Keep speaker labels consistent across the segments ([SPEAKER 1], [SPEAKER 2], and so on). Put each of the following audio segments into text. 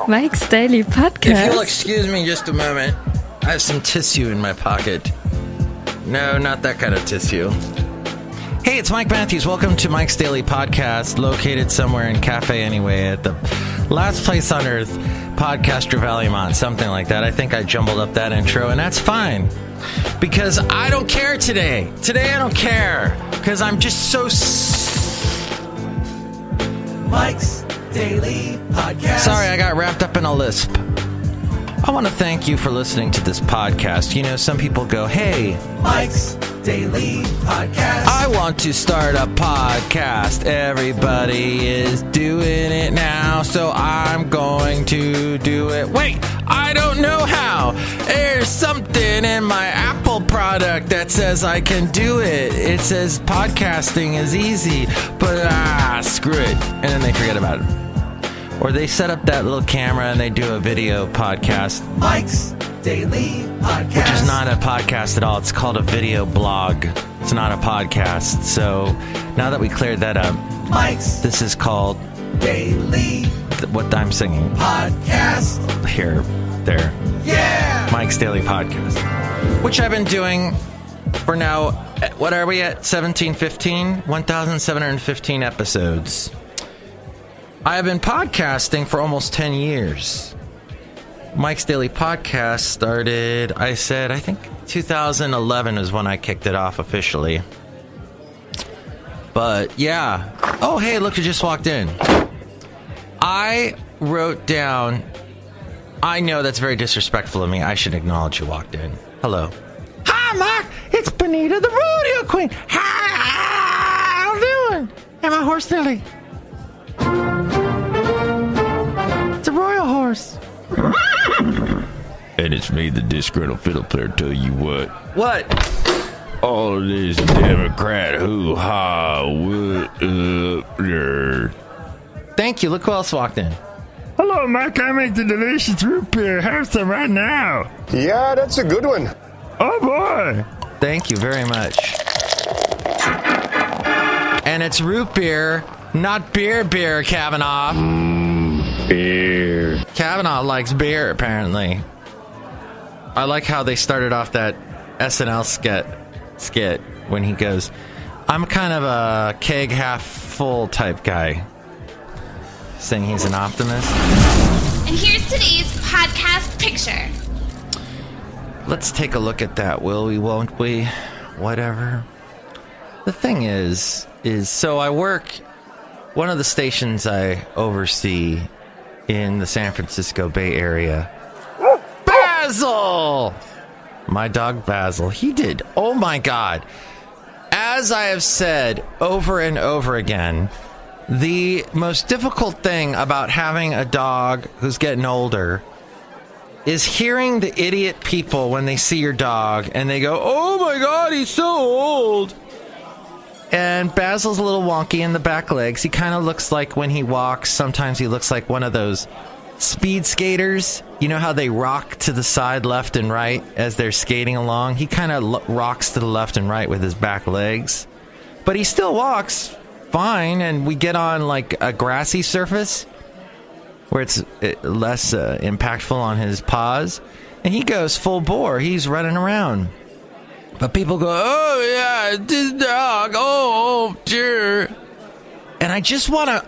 [SPEAKER 1] Mike's Daily Podcast.
[SPEAKER 2] If you'll excuse me just a moment, I have some tissue in my pocket. No, not that kind of tissue. Hey, it's Mike Matthews. Welcome to Mike's Daily Podcast, located somewhere in Cafe Anyway at the last place on earth, Podcaster Valimont, something like that. I think I jumbled up that intro, and that's fine. Because I don't care today. Today I don't care. Because I'm just so...
[SPEAKER 3] Mike's Daily Podcast.
[SPEAKER 2] Sorry, I got wrapped up in a lisp. I want to thank you for listening to this podcast. You know, some people go, hey,
[SPEAKER 3] Mike's Daily Podcast.
[SPEAKER 2] I want to start a podcast. Everybody is doing it now, so I'm going to do it. Wait, I don't know how. There's something in my Apple product that says I can do it. It says podcasting is easy, but screw it. And then they forget about it. Or they set up that little camera and they do a video podcast.
[SPEAKER 3] Mike's Daily Podcast.
[SPEAKER 2] Which is not a podcast at all. It's called a video blog. It's not a podcast. So now that we cleared that up,
[SPEAKER 3] Mike's
[SPEAKER 2] this is called
[SPEAKER 3] Daily
[SPEAKER 2] what I'm singing.
[SPEAKER 3] Podcast.
[SPEAKER 2] Here, there.
[SPEAKER 3] Yeah!
[SPEAKER 2] Mike's Daily Podcast. Which I've been doing for now, what are we at? 1,715 episodes. I have been podcasting for almost 10 years. Mike's Daily Podcast started, I think 2011 is when I kicked it off officially. But yeah. Oh, hey, look who just walked in. I wrote down, I know that's very disrespectful of me. I should acknowledge who walked in. Hello. Hi, Mike. It's Benita, the rodeo queen. Hi, how you doing? And my horse Lily. It's a royal horse.
[SPEAKER 4] And it's me, the Disgruntled Fiddle Player, tell you what.
[SPEAKER 2] What?
[SPEAKER 4] All of this Democrat hoo-ha, what up there?
[SPEAKER 2] Thank you. Look who else walked in.
[SPEAKER 4] Hello, Mike. I make the delicious root beer. Have some right now.
[SPEAKER 5] Yeah, that's a good one.
[SPEAKER 4] Oh, boy.
[SPEAKER 2] Thank you very much. And it's root beer, not beer, Kavanaugh.
[SPEAKER 4] Beer.
[SPEAKER 2] Kavanaugh likes beer, apparently. I like how they started off that SNL skit when he goes, I'm kind of a keg half full type guy. Saying he's an optimist.
[SPEAKER 6] And here's today's podcast picture.
[SPEAKER 2] Let's take a look at that, will we, won't we? Whatever. The thing is so I work, one of the stations I oversee in the San Francisco Bay Area. Basil! My dog Basil. He did. Oh my God. As I have said over and over again, the most difficult thing about having a dog who's getting older is hearing the idiot people when they see your dog and they go, oh my God, he's so old. And Basil's a little wonky in the back legs. He kind of looks like when he walks, sometimes he looks like one of those speed skaters. You know how they rock to the side left and right as they're skating along? He kind of rocks to the left and right with his back legs. But he still walks fine, and we get on like a grassy surface where it's less impactful on his paws, and he goes full bore. He's running around. But people go, oh yeah, this dog, oh sure. And I just want to,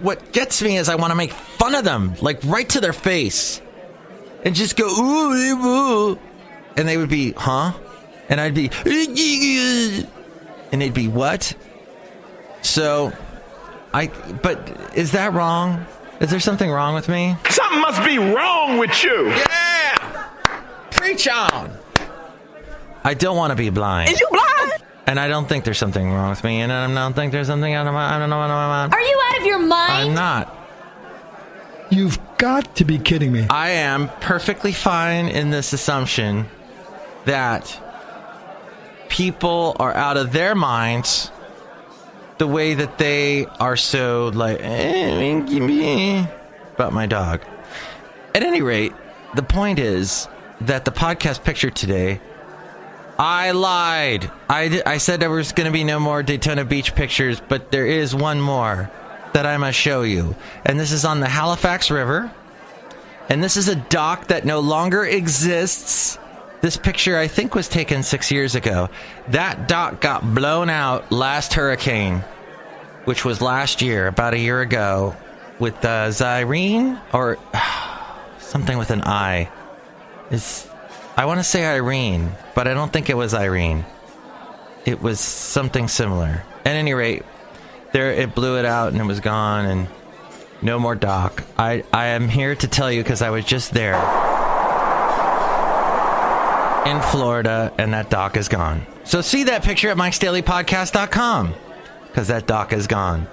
[SPEAKER 2] what gets me is I want to make fun of them, like right to their face, and just go, ooh, and they would be, huh? And I'd be, and they'd be, what? So, but is that wrong? Is there something wrong with me?
[SPEAKER 5] Something must be wrong with you.
[SPEAKER 2] Yeah! Preach on! I don't want to be blind.
[SPEAKER 6] Is you blind?
[SPEAKER 2] And I don't think there's something wrong with me, and I don't think there's something out of my, I don't know what I'm on.
[SPEAKER 6] Are you out of your mind?
[SPEAKER 2] I'm not.
[SPEAKER 7] You've got to be kidding me.
[SPEAKER 2] I am perfectly fine in this assumption that people are out of their minds the way that they are so like about my dog. At any rate, the point is that the podcast picture today, I lied. I said there was going to be no more Daytona Beach pictures, but there is one more that I must show you. And this is on the Halifax River. And this is a dock that no longer exists. This picture, I think, was taken 6 years ago. That dock got blown out last hurricane, which was last year, about a year ago, with Zyrene, or something with an I. I want to say Irene, but I don't think it was Irene. It was something similar. At any rate, it blew it out and it was gone, and no more dock. I am here to tell you because I was just there in Florida, and that dock is gone. So see that picture at MIKEs-DAILY-PODCAST.com, because that dock is gone.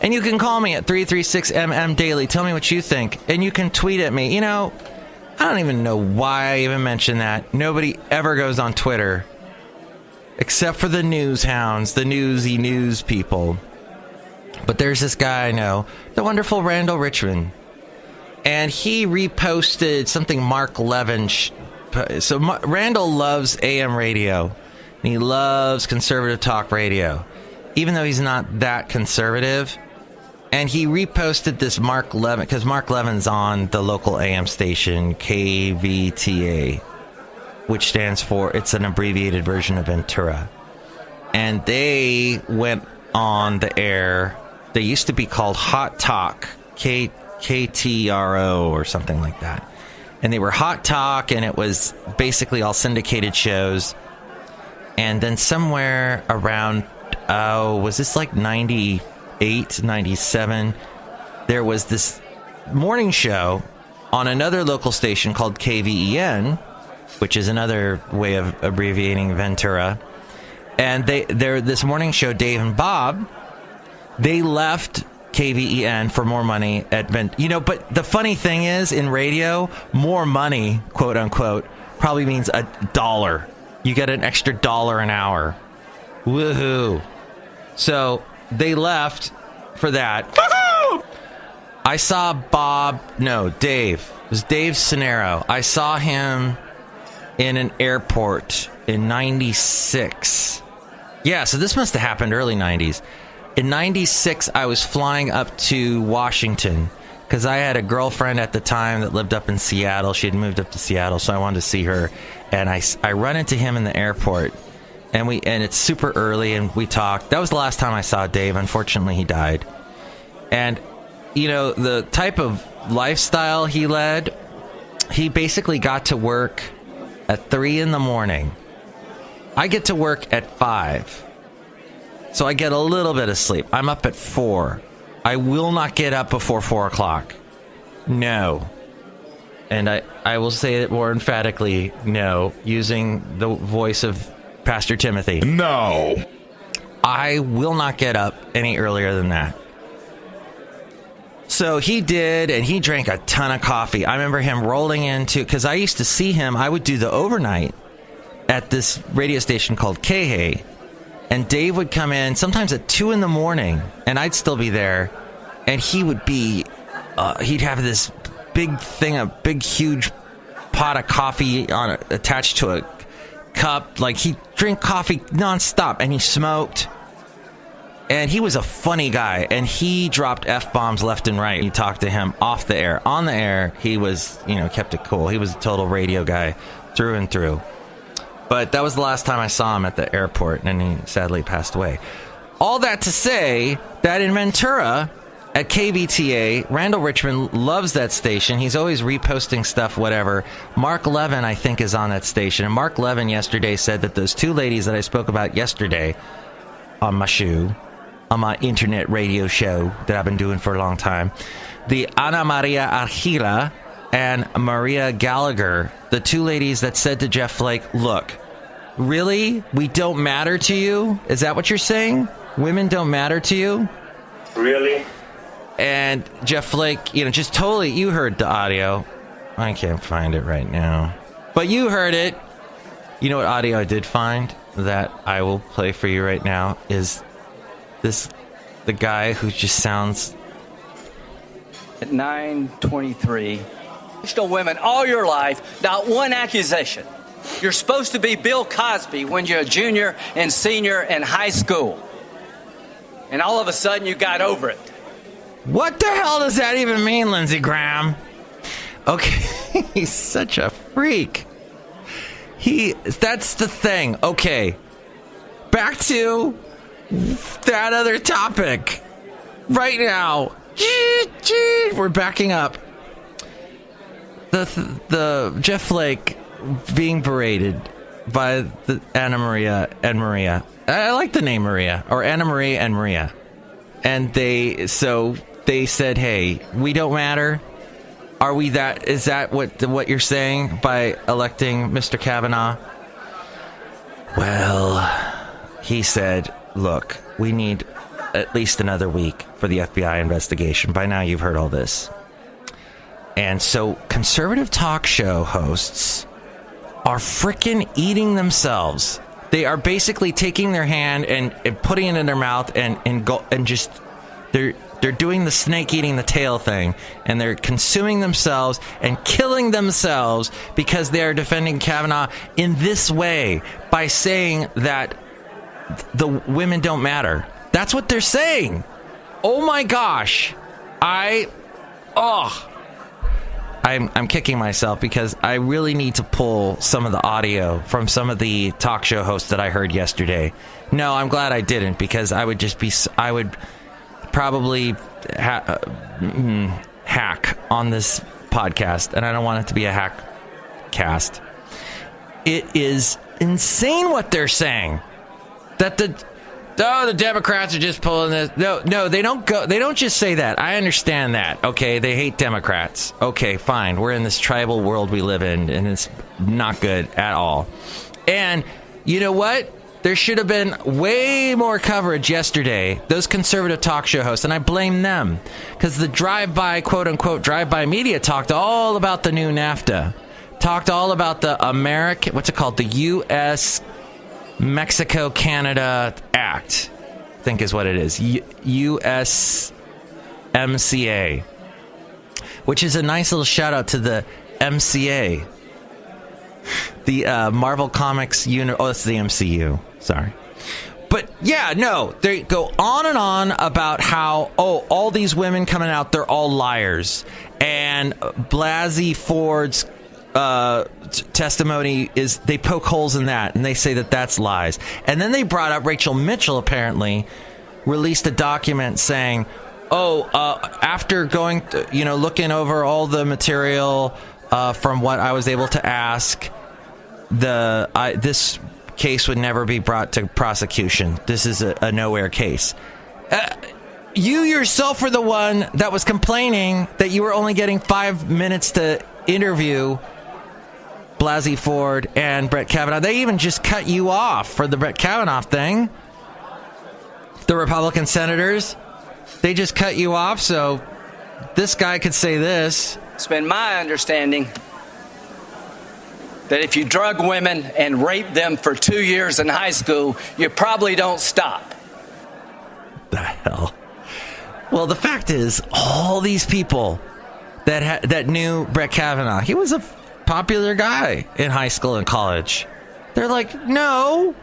[SPEAKER 2] And you can call me at 336-MM-DAILY. Tell me what you think. And you can tweet at me. You know, I don't even know why I even mentioned that. Nobody ever goes on Twitter, except for the news hounds, the newsy news people. But there's this guy I know, the wonderful Randall Richmond. And he reposted something Mark Levin. Randall loves AM radio. And he loves conservative talk radio, even though he's not that conservative. And he reposted this Mark Levin, because Mark Levin's on the local AM station, KVTA, which stands for, it's an abbreviated version of Ventura. And they went on the air. They used to be called Hot Talk, KTRO or something like that. And they were Hot Talk, and it was basically all syndicated shows. And then somewhere around, was this like 98, 97? There was this morning show on another local station called KVEN, which is another way of abbreviating Ventura. And this morning show, Dave and Bob, they left KVEN for more money at but the funny thing is, in radio, more money, quote unquote, probably means $1. You get an extra $1 an hour. Woohoo. So they left for that. Woohoo! I saw Dave. It was Dave Cenero. I saw him in an airport in 96. Yeah, so this must have happened early 90s. In 96, I was flying up to Washington because I had a girlfriend at the time that lived up in Seattle. She had moved up to Seattle, so I wanted to see her. And I run into him in the airport, and it's super early, and we talked. That was the last time I saw Dave. Unfortunately, he died. And, the type of lifestyle he led, he basically got to work at 3 in the morning. I get to work at 5. So I get a little bit of sleep. I'm up at 4. I will not get up before 4 o'clock. No. And I will say it more emphatically, no, using the voice of Pastor Timothy.
[SPEAKER 5] No.
[SPEAKER 2] I will not get up any earlier than that. So he did, and he drank a ton of coffee. I remember him rolling into, because I used to see him, I would do the overnight at this radio station called K-Hay. And Dave would come in sometimes at 2 in the morning, and I'd still be there. And he would be, he'd have this big thing, a big, huge pot of coffee attached to a cup. Like, he'd drink coffee nonstop, and he smoked. And he was a funny guy, and he dropped F-bombs left and right. You talked to him off the air. On the air, he was, kept it cool. He was a total radio guy through and through. But that was the last time I saw him at the airport, and he sadly passed away. All that to say that in Ventura, at KVTA, Randall Richmond loves that station. He's always reposting stuff, whatever. Mark Levin, I think, is on that station. And Mark Levin yesterday said that those 2 ladies that I spoke about yesterday on my internet radio show that I've been doing for a long time, the Ana Maria Argila and Maria Gallagher, the 2 ladies that said to Jeff Flake, look, really? We don't matter to you? Is that what you're saying? Women don't matter to you?
[SPEAKER 5] Really?
[SPEAKER 2] And Jeff Flake, just totally, you heard the audio. I can't find it right now. But you heard it. You know what audio I did find that I will play for you right now is the guy who just sounds...
[SPEAKER 8] At 9:23, women all your life, not one accusation. You're supposed to be Bill Cosby when you're a junior and senior in high school. And all of a sudden you got over it.
[SPEAKER 2] What the hell does that even mean, Lindsey Graham? Okay, he's such a freak. That's the thing. Okay, back to that other topic. Right now, we're backing up. The Jeff Flake being berated by the Anna Maria and Maria. I like the name Maria, or Anna Marie and Maria. And they said, hey, we don't matter. Are we that? Is that what you're saying by electing Mr. Kavanaugh? Well, he said, look, we need at least another week for the FBI investigation. By now you've heard all this. And so conservative talk show hosts are freaking eating themselves. They are basically taking their hand and putting it in their mouth and just they're doing the snake eating the tail thing, and they're consuming themselves and killing themselves because they are defending Kavanaugh in this way by saying that the women don't matter. That's what they're saying. Oh my gosh. I'm kicking myself because I really need to pull some of the audio from some of the talk show hosts that I heard yesterday. No, I'm glad I didn't, because I would probably hack on this podcast, and I don't want it to be a hack cast. It is insane what they're saying. That the Democrats are just pulling this. No, they don't just say that. I understand that. Okay, they hate Democrats. Okay, fine. We're in this tribal world we live in, and it's not good at all. And you know what? There should have been way more coverage yesterday. Those conservative talk show hosts, and I blame them, because the drive-by, quote-unquote, drive-by media talked all about the new NAFTA. Talked all about the the U.S. Mexico-Canada Act, I think is what it is. USMCA, which is a nice little shout-out to the MCA. The Marvel Comics unit. Oh, it's the MCU. Sorry. But yeah, no, they go on and on about how, all these women coming out, they're all liars. And Blasey Ford's testimony is, they poke holes in that, and they say that that's lies. And then they brought up Rachel Mitchell, apparently, released a document saying, after going, looking over all the material from what I was able to ask, this case would never be brought to prosecution. This is a nowhere case. You yourself were the one that was complaining that you were only getting 5 minutes to interview Blasey Ford and Brett Kavanaugh. They even just cut you off for the Brett Kavanaugh thing. The Republican senators, they just cut you off so this guy could say this.
[SPEAKER 8] It's been my understanding that if you drug women and rape them for 2 years in high school, you probably don't stop.
[SPEAKER 2] The hell? Well, the fact is, all these people that knew Brett Kavanaugh, he was a popular guy in high school and college. They're like, no.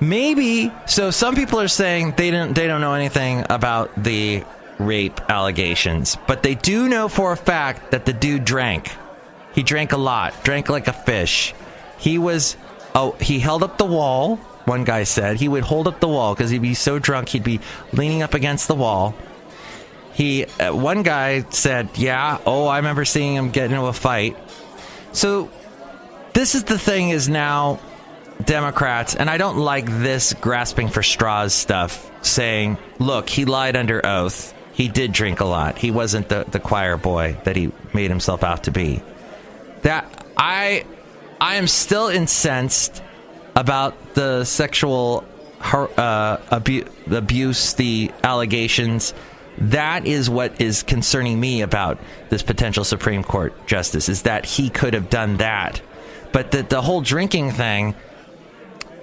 [SPEAKER 2] Maybe. So some people are saying they don't know anything about the rape allegations, but they do know for a fact that the dude drank. He drank a lot, drank like a fish. He held up the wall. One guy said he would hold up the wall because he'd be so drunk he'd be leaning up against the wall. One guy said, I remember seeing him get into a fight. So this is the thing is now Democrats, and I don't like this grasping for straws stuff, saying, look, he lied under oath. He did drink a lot. He wasn't the choir boy that he made himself out to be. That I am still incensed about the sexual abuse, the allegations. That is what is concerning me about this potential Supreme Court justice, is that he could have done that. But the whole drinking thing,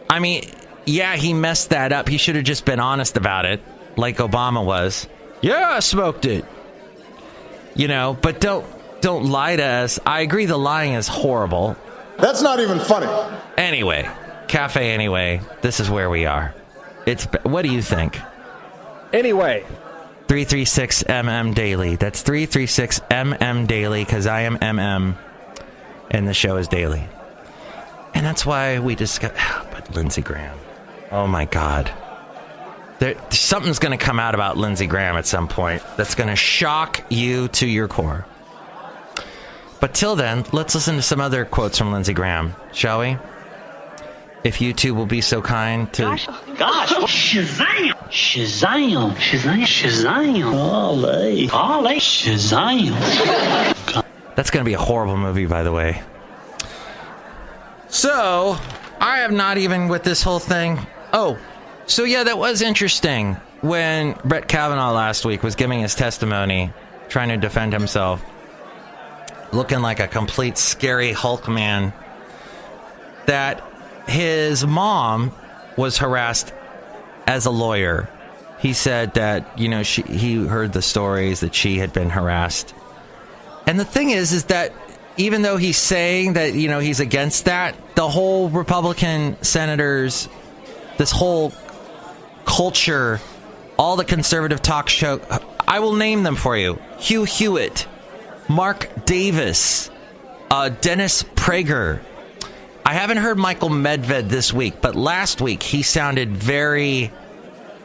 [SPEAKER 2] I mean, yeah, he messed that up. He should have just been honest about it, like Obama was. Yeah, I smoked it. But don't lie to us. I agree the lying is horrible.
[SPEAKER 9] That's not even funny.
[SPEAKER 2] Anyway, this is where we are. What do you think?
[SPEAKER 10] Anyway,
[SPEAKER 2] 336MM Daily. That's 336MM Daily, because I am MM, and the show is daily. And that's why we discuss... but Lindsey Graham. Oh, my God. Something's going to come out about Lindsey Graham at some point that's going to shock you to your core. But till then, let's listen to some other quotes from Lindsey Graham, shall we? If you two will be so kind to...
[SPEAKER 9] Gosh, Shazam! Shazam! Shazam! Shazam! Olé! Olé! Shazam!
[SPEAKER 2] That's going to be a horrible movie, by the way. So, I have not even with this whole thing... Oh, so yeah, that was interesting when Brett Kavanaugh last week was giving his testimony, trying to defend himself, looking like a complete scary Hulk man, that his mom was harassed as a lawyer. He said that, you know, he heard the stories that she had been harassed. And the thing is that even though he's saying that, you know, he's against that, the whole Republican senators, this whole culture, all the conservative talk show, I will name them for you. Hugh Hewitt, Mark Davis, Dennis Prager. I haven't heard Michael Medved this week, but last week he sounded very,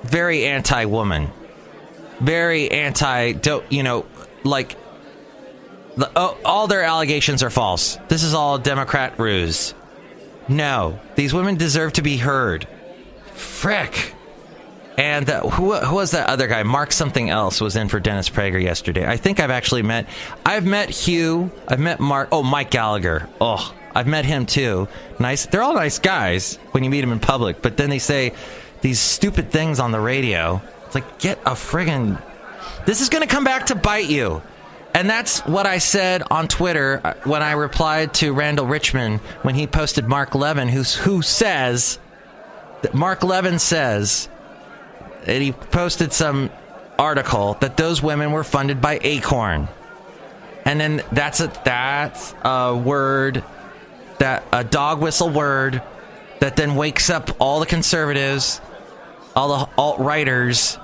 [SPEAKER 2] very anti-woman. Very anti, you know, like, all their allegations are false. This is all Democrat ruse. No, these women deserve to be heard. Frick. And who was that other guy? Mark something else was in for Dennis Prager yesterday. I think I've met Hugh. I've met Mark. Oh, Mike Gallagher. Oh, I've met him too. Nice. They're all nice guys when you meet them in public. But then they say these stupid things on the radio. It's like, get a friggin'... This is going to come back to bite you. And that's what I said on Twitter when I replied to Randall Richmond when he posted Mark Levin, who says... that Mark Levin says... and he posted some article that those women were funded by Acorn. And then that's a word, that a dog whistle word that then wakes up all the conservatives, all the alt-righters.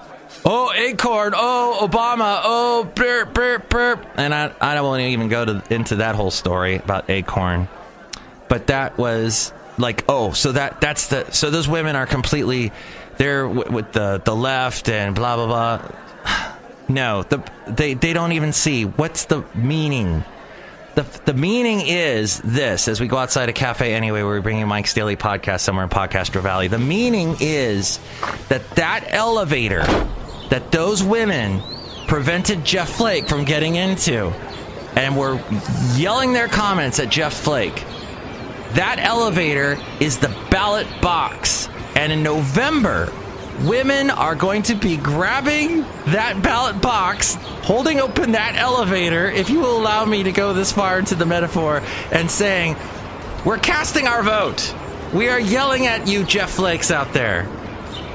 [SPEAKER 2] Oh, Acorn. Oh, Obama. Oh, burp, burp, burp. And I won't even go into that whole story about Acorn. But that was like, oh, so so those women are completely... They're with the left and blah, blah, blah. No, they don't even see. What's the meaning? The meaning is this. As we go outside a cafe anyway, we're bringing Mike's Daily Podcast somewhere in Podcastro Valley. The meaning is that elevator that those women prevented Jeff Flake from getting into and were yelling their comments at Jeff Flake. That elevator is the ballot box. And in November, women are going to be grabbing that ballot box, holding open that elevator, if you will allow me to go this far into the metaphor, and saying, we're casting our vote. We are yelling at you, Jeff Flakes out there.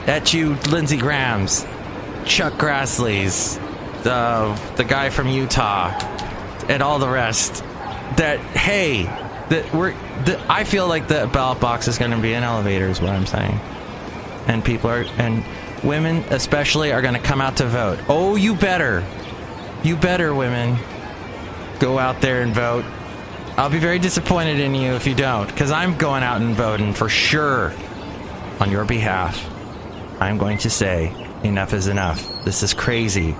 [SPEAKER 2] At you, Lindsey Grahams, Chuck Grassley's, the guy from Utah, and all the rest. That, hey, I feel like the ballot box is going to be an elevator, is what I'm saying. And and women especially are going to come out to vote. Oh, you better, women, go out there and vote. I'll be very disappointed in you if you don't, because I'm going out and voting for sure on your behalf. I'm going to say enough is enough. This is crazy.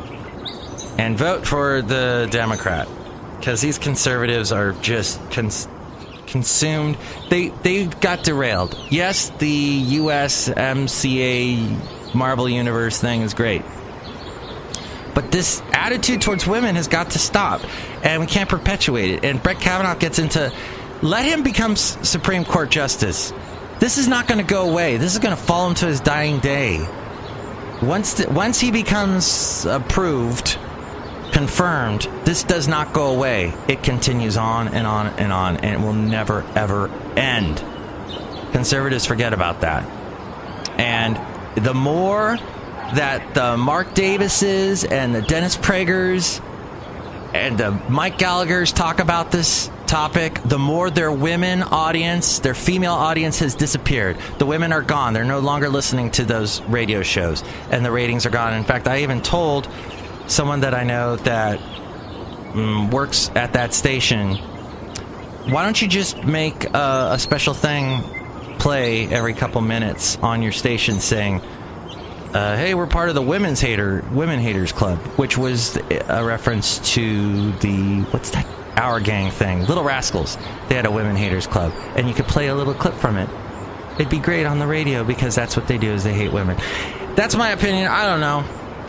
[SPEAKER 2] And vote for the Democrat, because these conservatives are just consumed. They got derailed. Yes, the USMCA Marvel Universe thing is great, but this attitude towards women has got to stop, and we can't perpetuate it. And Brett Kavanaugh gets into, let him become Supreme Court Justice. This is not going to go away. This is going to follow him to his dying day. Once he becomes approved, confirmed, this does not go away. It continues on and on and on, and it will never, ever end. Conservatives forget about that. And the more that the Mark Davises and the Dennis Pragers and the Mike Gallaghers talk about this topic, the more their women audience, their female audience has disappeared. The women are gone. They're no longer listening to those radio shows, and the ratings are gone. In fact, I even told someone that I know that works at that station, why don't you just make a special thing play every couple minutes on your station saying, hey, we're part of the Women Haters Club, which was a reference to the, what's that, Our Gang thing, Little Rascals. They had a Women Haters Club, and you could play a little clip from it. It'd be great on the radio, because that's what they do, is they hate women. That's my opinion. I don't know.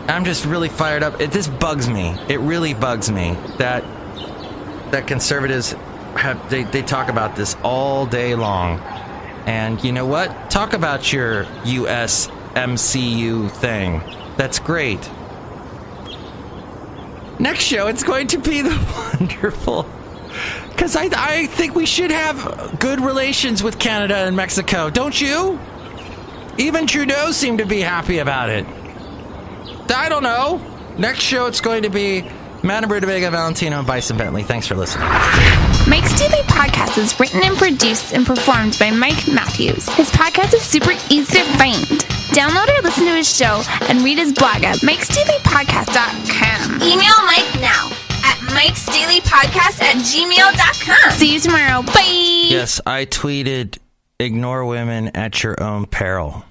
[SPEAKER 2] I'm just really fired up. This bugs me. It really bugs me that conservatives they talk about this all day long. And you know what? Talk about your USMCU thing. That's great. Next show, it's going to be the wonderful... Because I think we should have good relations with Canada and Mexico. Don't you? Even Trudeau seemed to be happy about it. I don't know. Next show, it's going to be Madame Rootabega, Valentino, and Bison Bentley. Thanks for listening.
[SPEAKER 6] Mike's Daily Podcast is written and produced and performed by Mike Matthews. His podcast is super easy to find. Download or listen to his show and read his blog at MIKEs-DAILY-PODCAST.com. Email Mike now at MIKES-DAILY-PODCAST@gmail.com. See you tomorrow. Bye.
[SPEAKER 2] Yes, I tweeted, ignore women at your own peril.